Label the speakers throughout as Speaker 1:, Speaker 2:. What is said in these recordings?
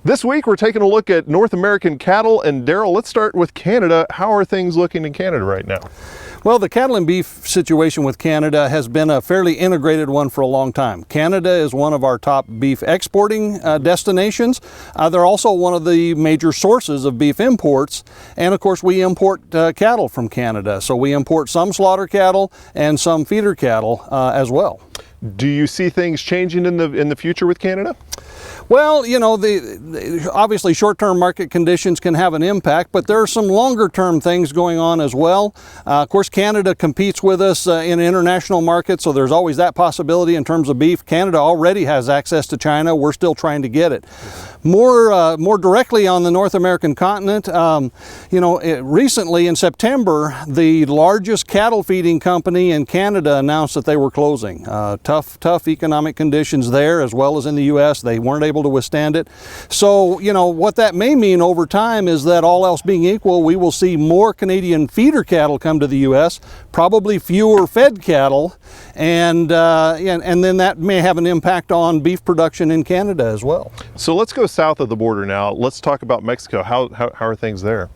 Speaker 1: This week we're taking a look at North American cattle, and Derrell, let's start with Canada. How are things looking in Canada right now?
Speaker 2: Well, the cattle and beef situation with Canada has been a fairly integrated one for a long time. Canada is one of our top beef exporting destinations. They're also one of the major sources of beef imports. And of course, we import cattle from Canada. So we import some slaughter cattle and some feeder cattle as well.
Speaker 1: Do you see things changing in the future with Canada?
Speaker 2: Well, you know, obviously short-term market conditions can have an impact, but there are some longer-term things going on as well. Of course, Canada competes with us in international markets, so there's always that possibility in terms of beef. Canada already has access to China. We're still trying to get it. More directly on the North American continent, recently in September, the largest cattle feeding company in Canada announced that they were closing. Tough economic conditions there as well as in the U.S. They weren't able to withstand it. So, you know, what that may mean over time is that all else being equal, we will see more Canadian feeder cattle come to the U.S., probably fewer fed cattle, and then that may have an impact on beef production in Canada as well.
Speaker 1: So let's go south of the border now. Let's talk about Mexico. How are things there?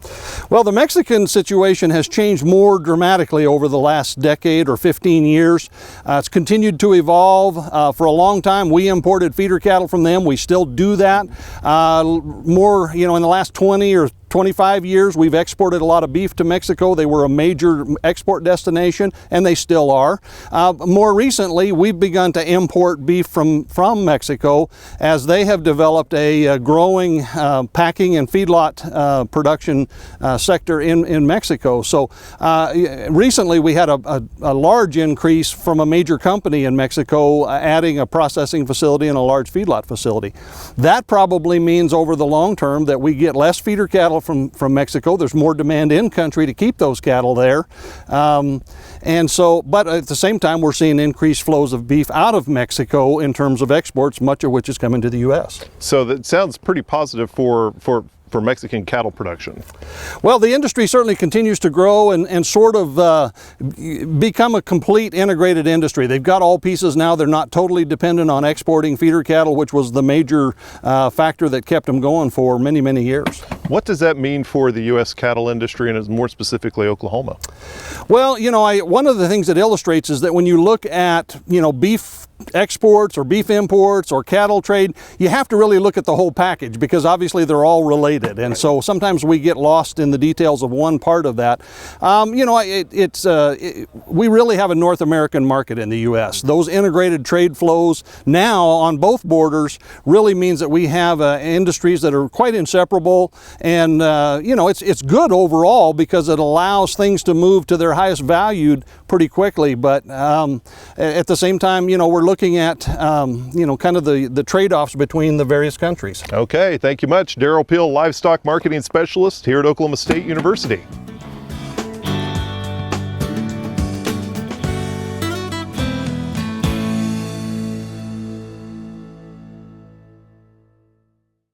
Speaker 2: Well, the Mexican situation has changed more dramatically over the last decade or 15 years. It's continued to evolve. For a long time, we imported feeder cattle from them. We still do that. More, you know, in the last 20 or 25 years, we've exported a lot of beef to Mexico. They were a major export destination, and they still are. More recently, we've begun to import beef from Mexico as they have developed a growing packing and feedlot production sector in Mexico. So recently, we had a large increase from a major company in Mexico adding a processing facility and a large feedlot facility. That probably means over the long term that we get less feeder cattle from Mexico. There's more demand in country to keep those cattle there. But at the same time, we're seeing increased flows of beef out of Mexico in terms of exports, much of which is coming to the U.S.
Speaker 1: So that sounds pretty positive for Mexican cattle production.
Speaker 2: Well, the industry certainly continues to grow and sort of become a complete integrated industry. They've got all pieces now. They're not totally dependent on exporting feeder cattle, which was the major factor that kept them going for many, many years.
Speaker 1: What does that mean for the U.S. cattle industry and more specifically Oklahoma?
Speaker 2: Well, you know, one of the things that illustrates is that when you look at, you know, beef exports or beef imports or cattle trade, you have to really look at the whole package because obviously they're all related. And so sometimes we get lost in the details of one part of that. We really have a North American market in the U.S. Those integrated trade flows now on both borders really means that we have industries that are quite inseparable. And, it's good overall because it allows things to move to their highest valued pretty quickly. But at the same time, you know, we're looking at, kind of the trade-offs between the various countries.
Speaker 1: Okay, thank you much. Derrell Peel, Livestock Marketing Specialist here at Oklahoma State University.